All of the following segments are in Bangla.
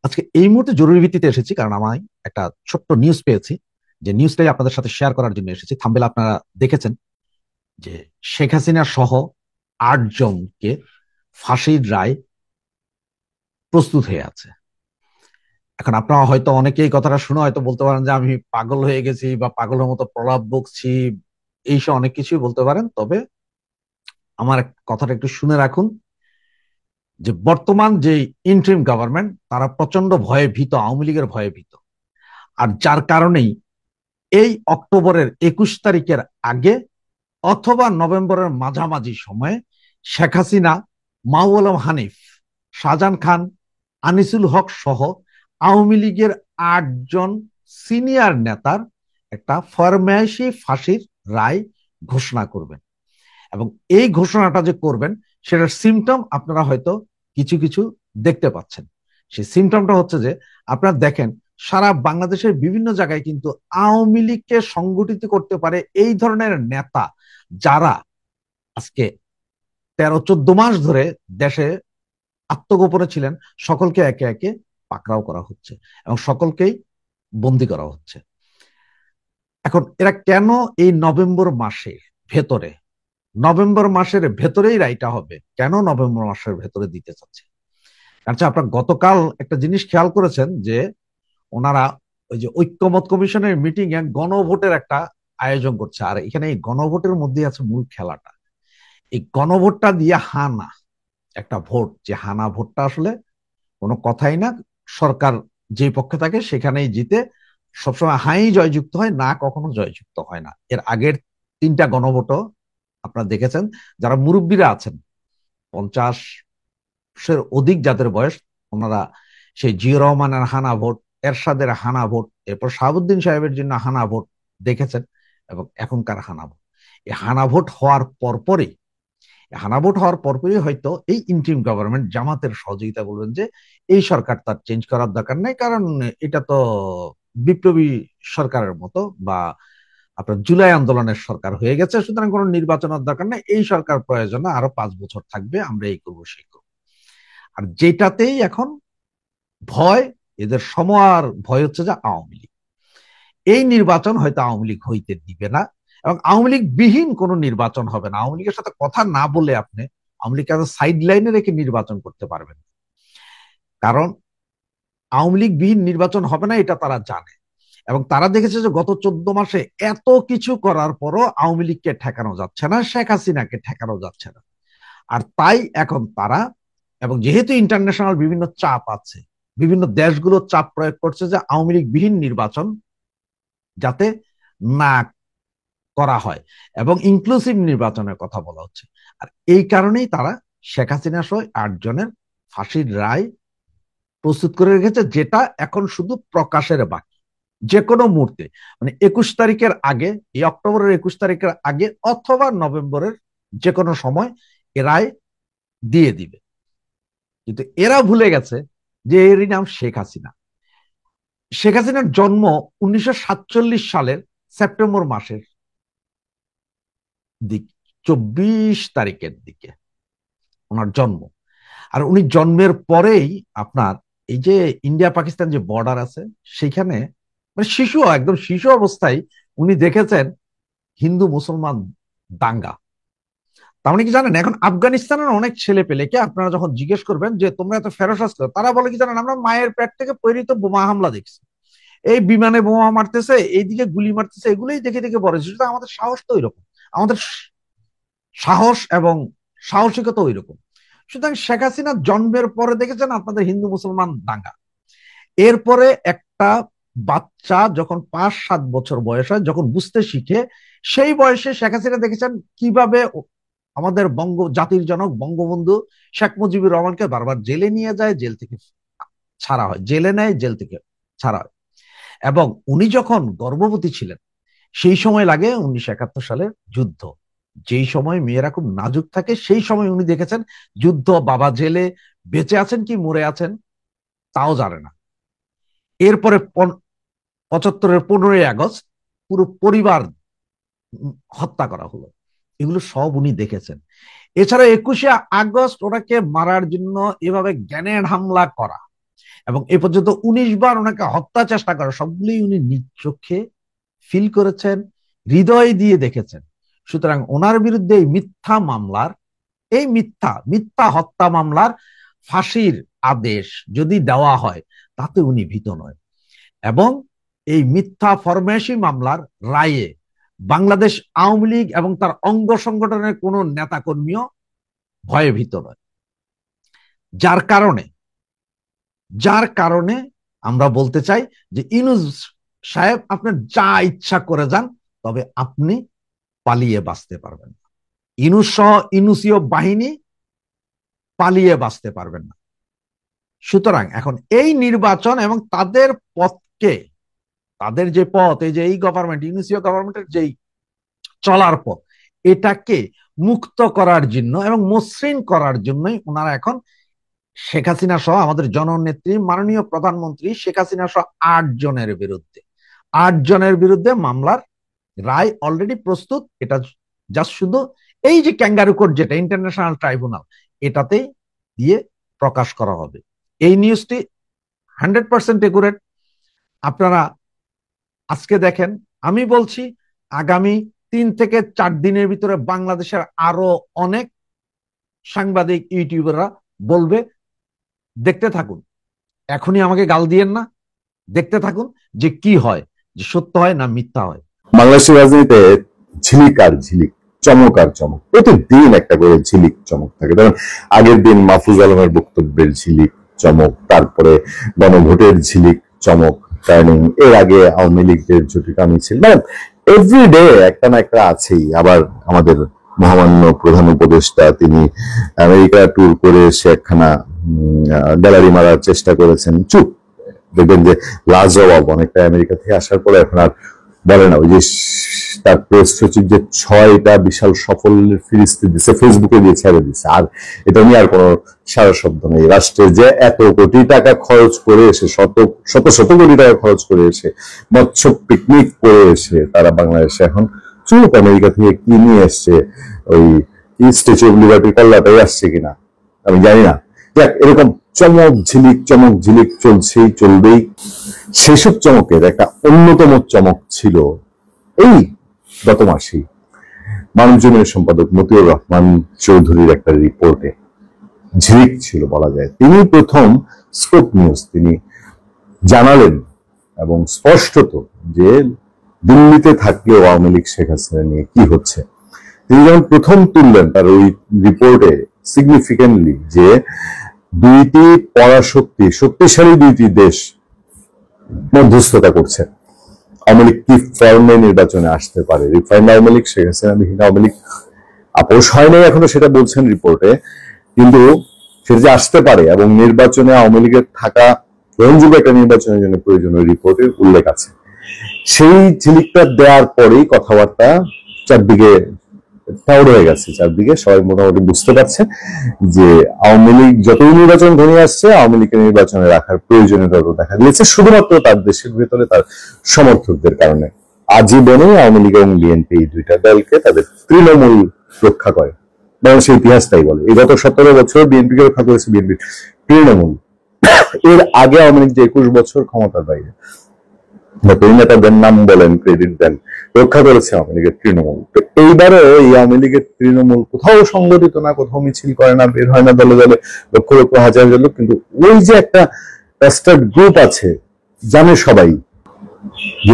আজকে এই মুহূর্তে জরুরি ভিত্তিতে এসেছি, কারণ আমি একটা ছোট্ট নিউজ পেয়েছি। যে নিউজটাই আপনাদের সাথে শেয়ার করার জন্য এসেছি। থাম্বনেল আপনারা দেখেছেন যে শেখ হাসিনা সহ 8 জনকে ফাঁসির রায় প্রস্তুত হয়ে আছে। এখন আপনারা হয়তো অনেকেই এই কথাটা শুনে হয়তো বলতে পারেন যে আমি পাগল হয়ে গেছি বা পাগলের মতো প্রলাপ বকছি, এইসব অনেক কিছুই বলতে পারেন। তবে আমার কথাটা একটু শুনে রাখুন যে বর্তমান যে ইন্টারিম গভর্নমেন্ট, তারা প্রচন্ড ভয়ে ভীত, আওয়ামী লীগের ভয়ে ভীত। আর যার কারণেই এই অক্টোবরের 21 তারিখের আগে অথবা নভেম্বরের মাঝামাঝি সময়ে শেখ হাসিনা, মাহবুব আলম হানিফ, শাহজাহান খান, আনিসুল হক সহ আওয়ামী লীগের 8 জন সিনিয়র নেতার একটা ফরমায়েশি ফাঁসির রায় ঘোষণা করবেন। এবং এই ঘোষণাটা যে করবেন, সেটার সিমটম আপনারা হয়তো কিছু কিছু দেখতে পাচ্ছেন। সেই সিমটমটা হচ্ছে যে আপনারা দেখেন সারা বাংলাদেশের বিভিন্ন জায়গায় কিন্তু আওয়ামী লীগকে সংগঠিত করতে পারে এই ধরনের নেতা, যারা আজকে 13-14 মাস ধরে দেশে আত্মগোপনে ছিলেন, সকলকে একে একে পাকড়াও করা হচ্ছে এবং সকলকেই বন্দি করা হচ্ছে। এখন এরা কেন এই ভেতরে নভেম্বর মাসের ভেতরেই রায়টা হবে, কেন নভেম্বর মাসের ভেতরে দিতে চাচ্ছে? আচ্ছা, আপনার গতকাল একটা জিনিস খেয়াল করেছেন যে ওনারা ওই যে ঐক্যমত কমিশনের মিটিং এ গণভোটের একটা আয়োজন করছে, আর এখানে এই গণভোটের মধ্যে আছে মূল খেলাটা। এই গণভোটটা দিয়ে হানা একটা ভোট, যে হানা ভোটটা আসলে কোনো কথাই না। সরকার যে পক্ষে থাকে সেখানেই জিতে, সবসময় হাই জয়যুক্ত হয়, না কখনো জয়যুক্ত হয় না। এর আগের 3টা গণভোটও আপনারা দেখেছেন। যারা মুরব্বীরা আছেন, 50-এর অধিক যাদের বয়স, ওনারা সেই জিয়া রহমানের হানা ভোট, এরশাদের হানা ভোট, এরপর শাহাবুদ্দিন সাহেবের জন্য হানা ভোট দেখেছেন, এবং এখনকার হানা ভোট। এই হানা ভোট হওয়ার পরপরই হয়তো এই ইন্টিম গভর্নমেন্ট জামাতের সহযোগিতা বলবেন যে এই সরকার তার চেঞ্জ করার দরকার নেই, কারণ এটা তো বিপ্লবী সরকারের মতো, বা আপনার জুলাই আন্দোলনের সরকার হয়ে গেছে, সুতরাং কোনো নির্বাচনের দরকার নেই, এই সরকার প্রয়োজনে আরো 5 বছর থাকবে, আমরা এই করবো সেই করবো। আর যেটাতেই এখন ভয়, এদের সময় ভয় হচ্ছে যে আওয়ামী লীগ, এই নির্বাচন হয়তো আওয়ামী লীগ হইতে দিবে না, এবং আওয়ামী লীগ বিহীন কোনো নির্বাচন হবে না। আওয়ামী লীগের সাথে কথা না বলে আপনি আওয়ামী লীগকে সাইড লাইনে রেখে নির্বাচন করতে পারবেন, কারণ আওয়ামী লীগ বিহীন নির্বাচন হবে না, এটা তারা জানে। এবং তারা দেখেছে যে গত 14 মাসে এত কিছু করার পরও আওয়ামী লীগকে ঠেকানো যাচ্ছে না, শেখ হাসিনাকে ঠেকানো যাচ্ছে না। আর তাই এখন তারা, এবং যেহেতু ইন্টারন্যাশনাল বিভিন্ন চাপ আছে, বিভিন্ন দেশগুলো চাপ প্রয়োগ করছে যে আওয়ামী লীগ বিহীন নির্বাচন যাতে না করা হয়, এবং ইনক্লুসিভ নির্বাচনের কথা বলা হচ্ছে। আর এই কারণেই তারা শেখ হাসিনা সহ 8 জনের ফাঁসির রায় প্রস্তুত করে রেখেছে, যেটা এখন শুধু প্রকাশের বাকি। যে কোনো মুহূর্তে, মানে 21 তারিখের আগে, এই অক্টোবরের 21 তারিখের আগে অথবা নভেম্বরের যে কোনো সময় এ রায় দিয়ে দিবে। কিন্তু এরা ভুলে গেছে যে এরই নাম শেখ হাসিনা। শেখ হাসিনার জন্ম 1947 সালের সেপ্টেম্বর মাসের দিক, 24 তারিখের দিকে ওনার জন্ম। আর উনি জন্মের পরেই আপনার এই যে ইন্ডিয়া পাকিস্তান যে বর্ডার আছে, সেখানে মানে শিশু, একদম শিশু অবস্থায় উনি দেখেছেন হিন্দু মুসলমান দাঙ্গা। তার মানে কি জানেন, এখন আফগানিস্তানের অনেক ছেলে পেলেকে আপনারা যখন জিজ্ঞেস করবেন যে তোমরা এত ফেরোসাস করো, তারা বলে কি জানেন, আমরা মায়ের পেট থেকে প্রেরিত বোমা হামলা দেখছি, এই বিমানে বোমা মারতেছে, এইদিকে গুলি মারতেছে, এগুলোই দেখে দেখে বড় হয়েছে। সুতরাং আমাদের সাহস তো ওইরকম, আমাদের সাহস এবং সাহসিকতা ওই রকম। সুতরাং শেখ হাসিনা জন্মের পরে দেখেছেন আপনাদের হিন্দু মুসলমান দাঙ্গা। এরপরে একটা বাচ্চা যখন 5-7 বছর বয়স হয়, যখন বুঝতে শিখে, সেই বয়সে শেখ হাসিনা দেখেছেন কিভাবে আমাদের জাতির জনক বঙ্গবন্ধু শেখ মুজিবুর রহমানকে বারবার জেলে নিয়ে যায়, জেল থেকে ছাড়া হয়, জেলে নেয়, জেল থেকে ছাড়া হয়। এবং উনি যখন গর্ভবতী ছিলেন, সেই সময় লাগে 1971 সালে যুদ্ধ, যেই সময় মেয়েরা খুব নাজুক থাকে, সেই সময় উনি দেখেছেন যুদ্ধ, বাবা জেলে, বেঁচে আছেন কি মরে আছেন তাও জানে না। এরপরে 75-এর 15ই আগস্ট পুরো পরিবার হত্যা করা হলো, এগুলো সব উনি দেখেছেন। এছাড়া 21শে আগস্ট ওনাকে মারার জন্য এভাবে গ্রেনেড হামলা করা, এবং এ পর্যন্ত 19 বার ওনাকে হত্যা চেষ্টা করা, সবগুলি উনি নিজ চোখে ফিল করেছেন, হৃদয় দিয়ে দেখেছেন। সুতরাং ওনার বিরুদ্ধে এই মিথ্যা মামলার, এই মিথ্যা হত্যা মামলার ফাঁসির আদেশ যদি দেওয়া হয় তাতে উনি ভীত নয়। এবং এই মিথ্যা ফরমায়েশি মামলার রায়ে বাংলাদেশ আওয়ামী লীগ এবং তার অঙ্গ সংগঠনের কোন নেতা কর্মীও ভয়ে ভীত নয়। যার কারণে আমরা বলতে চাই যে ইউনূস সাহেব, আপনি যা ইচ্ছা করে যান, তবে আপনি পালিয়ে বাঁচতে পারবেন না। ইউনূস সহ ইউনূসীয় বাহিনী পালিয়ে বাঁচতে পারবেন না। সুতরাং এখন এই নির্বাচন এবং তাদের পথকে, তাদের যে পথ, এই যে এই গভর্নমেন্ট, ইউনূসীয় গভর্নমেন্টের যেই চলার পথ, এটাকে মুক্ত করার জন্য এবং মসৃণ করার জন্যই ওনারা এখন শেখ হাসিনা সহ আমাদের জননেত্রী মাননীয় প্রধানমন্ত্রী শেখ হাসিনা সহ 8 জনের বিরুদ্ধে মামলার রায় অলরেডি প্রস্তুত। এটা জাস্ট শুধু এই যে ক্যাঙ্গারু কোর্ট, যেটা ইন্টারন্যাশনাল ট্রাইব্যুনাল, এটাতেই দিয়ে প্রকাশ করা হবে। এই নিউজটি 100% একুরেট। আপনারা আজকে দেখেন, আমি বলছি আগামী 3 থেকে 4 দিনের ভিতরে বাংলাদেশের আরো অনেক সাংবাদিক, ইউটিউবাররা বলবে। দেখতে থাকুন, এখনই আমাকে গাল দিয়েন না, দেখতে থাকুন যে কি হয়, যে সত্য হয় না মিথ্যা হয়। বাংলাদেশের রাজনীতিতে ঝিলিক আর ঝিলিক, চমক আর চমক, প্রতিদিন একটা করে ঝিলিক চমক থাকে। কারণ আগের দিন মাহফুজ আলমের বক্তব্যের ঝিলিক চমক, তারপরে গণভোটের ঝিলিক চমক টার্নিং, এর আগে আওয়ামী লীগের জটিকা মিছিল, মানে এভরিডে একটা না একটা আছেই। আবার আমাদের মহামান্য প্রধান উপদেষ্টা, তিনি আমেরিকা ট্যুর করে এসে একখানা গ্যালারি মারার চেষ্টা করেছেন। চুপ, দেখবেন যে লাজবাব অনেকটা আমেরিকা থেকে আসার পরে এখন আর বলে না। ওই যে তার প্রেস সচিব যে 6টা বিশাল সফলের ফিরিস্তি দিচ্ছে, ফেসবুকে দিয়ে ছেড়ে দিচ্ছে, আর এটা নিয়ে আর কোনো সারা শব্দ নেই। রাষ্ট্রে যে এত কোটি টাকা খরচ করে এসে, শত শত কোটি টাকা খরচ করে এসে, মৎস্য পিকনিক করে এসে তারা বাংলাদেশে এখন চুপ। আমেরিকা থেকে কি নিয়ে এসছে, ওই স্ট্যাচু অফ লিবার্টি কল্লাটাই আসছে কিনা আমি জানি না। দেখ, এরকম চমক ঝিলিক চলছেই, চলবেই। সেসব চমকের একটা অন্যতম চমক ছিল এই গত মাসেই মানবজমিনের সম্পাদক মতিউর রহমান চৌধুরীর একটা রিপোর্টে ঝিলিক ছিল বলা যায়। তিনি প্রথম স্কোপ নিউজ তিনি জানালেন এবং স্পষ্টত যে দিল্লিতে থাকলেও আওয়ামী লীগ শেখ হাসিনা নিয়ে কি হচ্ছে তিনি যেমন প্রথম তুললেন তার ওই রিপোর্টে সিগনিফিকেন্টলি, যে দুইটি শক্তিশালী দুইটি দেশ মধ্যস্থতা করছে। আওয়ামী লীগ কি ফর্মে নির্বাচনে আসতে পারে, রিফাইন্ড আওয়ামী লীগ, শেখ হাসিনা বিহীন আওয়ামী লীগ। আপোষ হয় নাই এখনো, সেটা বলছেন রিপোর্টে, কিন্তু সেটা যে আসতে পারে এবং নির্বাচনে আওয়ামী লীগের থাকা গ্রহণযোগ্য একটা নির্বাচনের জন্য প্রয়োজনীয় রিপোর্টের উল্লেখ আছে। সেই ঝিলিকটা দেওয়ার পরেই কথাবার্তা চারদিকে টাউড হয়ে গেছে। চারদিকে সবাই মোটামুটি বুঝতে পারছে যে আওয়ামী লীগ যতই নির্বাচন ঘনিয়ে আসছে, আওয়ামী লীগের নির্বাচনে রাখার প্রয়োজনীয়তা দেখা দিয়েছে শুধুমাত্র তার দেশের ভেতরে তার সমর্থকদের কারণে। আজীবনে আওয়ামী লীগ এবং বিএনপি এই দুইটা দলকে তাদের তৃণমূল রক্ষা করে, বাংলাদেশের ইতিহাস তাই বলে। এই গত 17 বছর বিএনপিকে রক্ষা করেছে বিএনপির তৃণমূল। এর আগে আওয়ামী লীগ যে 21 বছর ক্ষমতার বাইরে, নতুন নেতাদের নাম বলেন, ক্রেডিট দেন, রক্ষা করেছে আওয়ামী লীগের তৃণমূল। তো এইবারও এই আওয়ামী লীগের তৃণমূল কোথাও সংগঠিত না, কোথাও মিছিল করে না, বের হয় না দলে দলে লক্ষ লক্ষ হাজার হাজার লোক, কিন্তু ওই যে একটা ট্রাস্টেড গ্রুপ আছে, জানে সবাই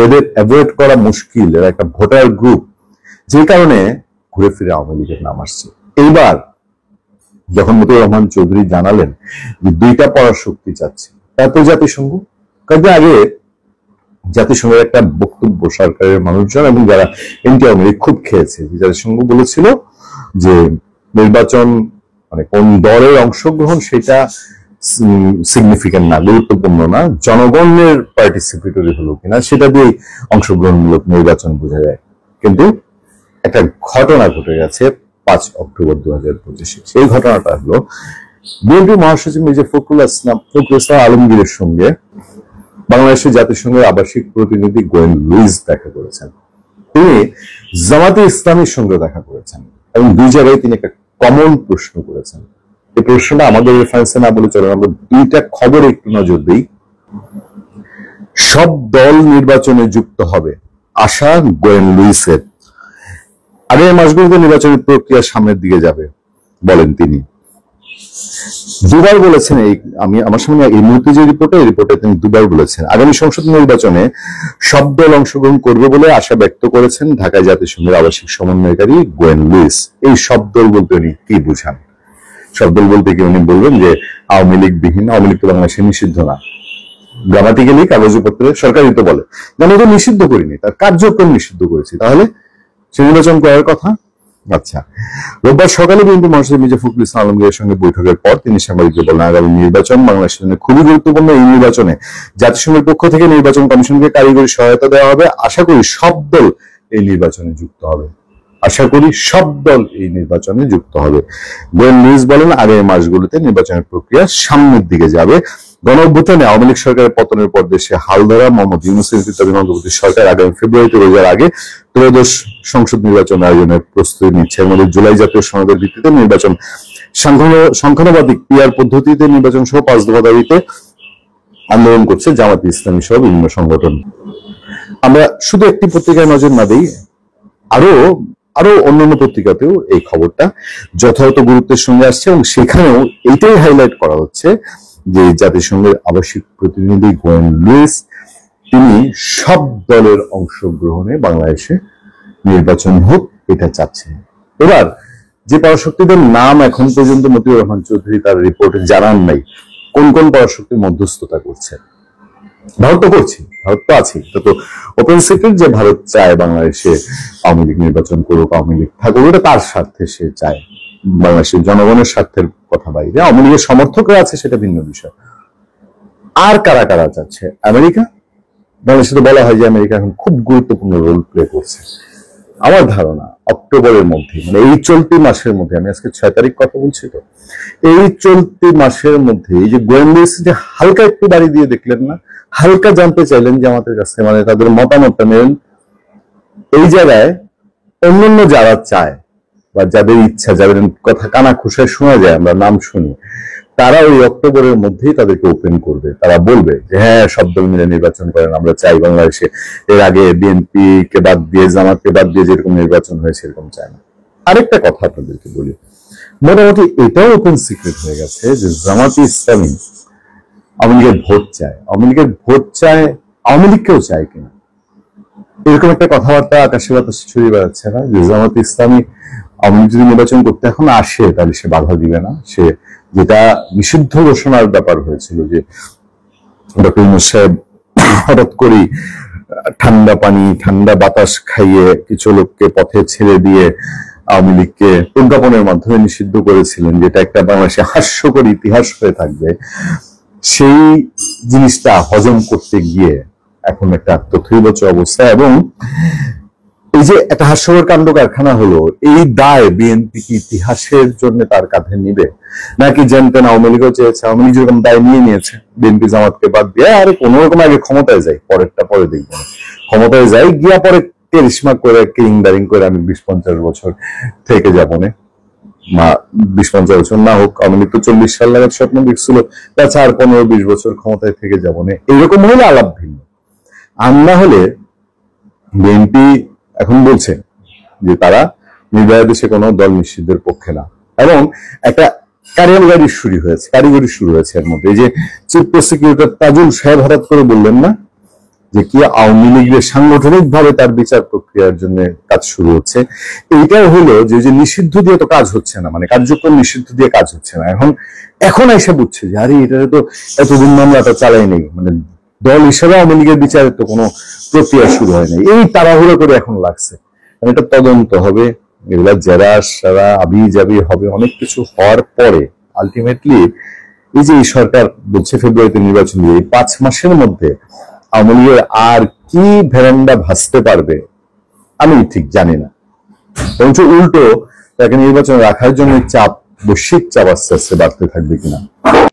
এদের অ্যাভয়েড করা মুশকিল, এর একটা ভোটার গ্রুপ, যে কারণে ঘুরে ফিরে আওয়ামী লীগের নাম আসছে। এইবার যখন মতিউর রহমান চৌধুরী জানালেন যে দুইটা পরাশক্তি চাচ্ছে, তারপর জাতিসংঘ, কয়েকদিন আগে জাতিসংঘের একটা বক্তব্য সরকারের মানুষজন এবং যারা এনটি আওয়ামী লীগ খুব খেয়েছে, জাতিসংঘ বলেছিল যে নির্বাচন মানে কোন দলের অংশগ্রহণ সেটা সিগনিফিকেন্ট না, গুরুত্বপূর্ণ না, জনগণের পার্টিসিপেটরি হলো কিনা সেটা দিয়ে অংশগ্রহণমূলক নির্বাচন বোঝা যায়। কিন্তু একটা ঘটনা ঘটে গেছে 5 অক্টোবর 2025। সেই ঘটনাটা হলো বিএনপি মহাসচিব মির্জা ফখরুল ইসলাম আলমগীরের সঙ্গে বাংলাদেশের জাতিসংঘের আবাসিক প্রতিনিধি গোয়েন লুইস দেখা করেছেন। তিনি জামাতে ইসলামীর সঙ্গে দেখা করেছেন এবং দুই জায়গায় তিনি একটা কমন প্রশ্ন করেছেন। এই প্রশ্নটা আমাদের রেফারেন্সে না বলে চলেন আমরা দুইটা খবর একটু নজর দিই। সব দল নির্বাচনে যুক্ত হবে আশা গোয়েন লুইসের। আগামী মাসগুলোতে নির্বাচনের প্রক্রিয়া সামনের দিকে যাবে বলেন তিনি। দুবার বলেছেন, আমি আমার সামনে এই মুহূর্তে যে রিপোর্টে তিনি দুবার বলেছেন আগামী সংসদ নির্বাচনে সব দল অংশগ্রহণ করবে বলে আশা ব্যক্ত করেছেন ঢাকায় জাতিসংঘের আবাসিক সমন্বয়কারী গোয়েন লুইস। এই সব দল বলতে উনি কি বুঝান? সব দল বলতে কি উনি বলবেন যে আওয়ামী লীগ বিহীন, আওয়ামী লীগ তো বাংলাদেশে নিষিদ্ধ না, গ্রামাটিক্যালি কাগজপত্রে সরকারই তো বলে, আমি তো নিষিদ্ধ করিনি, তার কার্যক্রম নিষিদ্ধ করেছি, তাহলে সে নির্বাচন করার কথা। আচ্ছা, রোববার সকালে বিএনপি মহাসচিব মির্জা ফখরুল ইসলাম আলমগীরের সঙ্গে বৈঠকের পর তিনি সাংবাদিকদের বলেন আগামী নির্বাচন বাংলাদেশের জন্য খুবই গুরুত্বপূর্ণ। এই নির্বাচনে জাতিসংঘের পক্ষ থেকে নির্বাচন কমিশনকে কারিগরি সহায়তা দেওয়া হবে। আশা করি সব দল এই নির্বাচনে যুক্ত হবে। আশা করি সব দল এই নির্বাচনে যুক্ত হবে। গোয়েন লুইস বলেন আগামী মাসগুলোতে নির্বাচনের প্রক্রিয়া সামনের দিকে যাবে। গণঅভ্যুত্থানে আওয়ামী লীগ সরকারের পতনের পর দেশে হাল ধরা মোহাম্মদ ইউনূসের নেতৃত্বাধীন অন্তর্বর্তী সরকার আগামী ফেব্রুয়ারিতে রোজার আগে ত্রয়োদশ সংসদ নির্বাচন আয়োজনের প্রস্তুতি নিচ্ছে। এর মধ্যে জুলাই জাতীয় সনদের ভিত্তিতে নির্বাচন, সংখ্যানুপাতিক পিআর পদ্ধতিতে নির্বাচন সহ 5 দফা দাবিতে আন্দোলন করছে জামায়াতে ইসলামী সহ বিভিন্ন সংগঠন। আমরা শুধু একটি পত্রিকায় নজর না দিই, আরো অন্যান্য পত্রিকাতেও এই খবরটা যথাযথ গুরুত্বের সঙ্গে আসছে এবং সেখানেও এটাই হাইলাইট করা হচ্ছে যে জাতিসংঘের আবাসিক প্রতিনিধি গোয়েন লুইস তিনি সব দলের অংশগ্রহণে বাংলাদেশে নির্বাচন হোক এটা চাচ্ছেন। এবার যে পরাশক্তিদের নাম এখন পর্যন্ত মতিউর রহমান চৌধুরী তার রিপোর্টে জানান নাই, কোন কোন পরাশক্তি মধ্যস্থতা করছে। ভারত তো করছি, ভারত তো আছে, এটা তো ওপেন সিক্রেট যে ভারত চায় বাংলাদেশে আওয়ামী লীগ নির্বাচন করুক, আওয়ামী লীগ থাকুক, ওটা তার স্বার্থে সে চায়, বাংলাদেশের জনগণের স্বার্থের কথা বাইরে। আওয়ামী লীগের সমর্থকরা আছে সেটা ভিন্ন বিষয়। আর কারা কারা চাচ্ছে? আমেরিকা, বাংলাদেশে তো বলা হয় যে আমেরিকা এখন খুব গুরুত্বপূর্ণ রোল প্লে করছে। আমার ধারণা অক্টোবরের মধ্যে, মানে এই চলতি মাসের মধ্যে, আমি আজকে 6 তারিখ কথা বলছি, তো এই চলতি মাসের মধ্যে এই যে গোয়েন লুইস যে হালকা একটু বাড়ি দিয়ে দেখলেন না, হালকা জানতে চাইলেন যে আমাদের কাছে, মানে তাদের মতামতটা নেন, এই জায়গায় অন্যান্য যারা চায় বা যাদের ইচ্ছা, যাদের কথা কানা খুশায় শোনা যায়, আমরা নাম শুনি, তারা ওই অক্টোবরের মধ্যেই তাদেরকে ওপেন করবে। তারা বলবে যে হ্যাঁ সব দল মিলে নির্বাচন করেন, আমরা চাই বাংলাদেশে এর আগে বিএনপি কে বাদ দিয়ে, জামাতকে বাদ দিয়ে যেরকম নির্বাচন হয়েছে এরকম চায় না। আরেকটা কথা আপনাদেরকে বলি, মোটামুটি এটাও ওপেন সিক্রেট হয়ে গেছে যে জামাতে ইসলামী আওয়ামী লীগের ভোট চায়, আওয়ামী লীগের ভোট চায়, আওয়ামী লীগকেও চায় কিনা, এরকম একটা কথাবার্তা আকাশে বাতাসে ছড়িয়ে বেড়াচ্ছে না যে জামাতে ইসলামী আওয়ামী লীগ যদি নির্বাচন করতে এখন আসে তাহলে সে বাধা দিবে না। সে যেটা নিষিদ্ধ ঘোষণার ব্যাপার হয়েছিল যে ডক্টর ইউনূস সাহেব হঠাৎ করে ঠান্ডা পানি ঠান্ডা বাতাস খাইয়ে কিছু লোককে পথে ছেড়ে দিয়ে আওয়ামী লীগকে প্রজ্ঞাপনের মাধ্যমে নিষিদ্ধ করেছিলেন, যেটা একটা বাংলাদেশে হাস্যকর ইতিহাস হয়ে থাকবে, সেই জিনিসটা হজম করতে গিয়ে এখন একটা তথৈবচ অবস্থা। এবং এই যে একটা হাস্যকর কাণ্ড কারখানা হলো, এই দায় বিএনপি কি ইতিহাসের জন্য তার কাঁধে নিবে, নাকি জানতেন আওয়ামী লীগও চেয়েছে, আওয়ামী লীগ যেরকম দায় নিয়ে নিয়েছে বিএনপি জামাতকে বাদ দিয়ে, আরে কোন রকম আগে ক্ষমতায় যাই, পরেরটা পরে দেখবো, ক্ষমতায় যাই গিয়া পরে কেরিশমা করে কিং দারিং করে আমি 20-50 বছর থেকে যাবো না, 20-50 বছর না হোক, আওয়ামী লীগ তো 40 সাল লাগাত স্বপ্ন দেখছিল, তাছাড়া আর 15-20 বছর ক্ষমতায় থেকে যাবো না, এইরকম হলে আলাপ ভিন্ন। আর না হলে বিএনপি এখন বলছে যে তারা নির্বাচনে দেশে কোনো দল নিষিদ্ধের পক্ষে না, এবং একটা কারিগরি শুরু হয়েছে এর মধ্যে। এই যে চিফ প্রসিকিউটর তাজুল সাহেব হঠাৎ করে বললেন না যে কি আওয়ামী লীগের সাংগঠনিক ভাবে তার বিচার প্রক্রিয়ার জন্য কাজ শুরু হচ্ছে, এইটাও হলো যে নিষিদ্ধ দিয়ে তো কাজ হচ্ছে না, মানে কার্যক্রম নিষিদ্ধ দিয়ে কাজ হচ্ছে না। এখন এসে বুঝছে যে আরে এটা তো এতদিন মামলাটা চালাই নেই, মানে দল হিসেবে আওয়ামী লীগের বিচারের তো কোনো প্রক্রিয়া শুরু হয় নাই, এই তাড়াহুড়ো করে এখন লাগছে। এটা তদন্ত হবে, এগুলা জেরা সারা আবি যাবি হবে, অনেক কিছু হওয়ার পরে আলটিমেটলি এই যে এই সরকার বলছে ফেব্রুয়ারিতে নির্বাচন দিয়ে, এই 5 মাসের মধ্যে আওয়ামী লীগের আর কি ভেরান্ডা ভাসতে পারবে আমি ঠিক জানি না। বরঞ্চ উল্টো তাকে নির্বাচন রাখার জন্য চাপ, বৈশ্বিক চাপ আস্তে আস্তে বাড়তে থাকবে কিনা।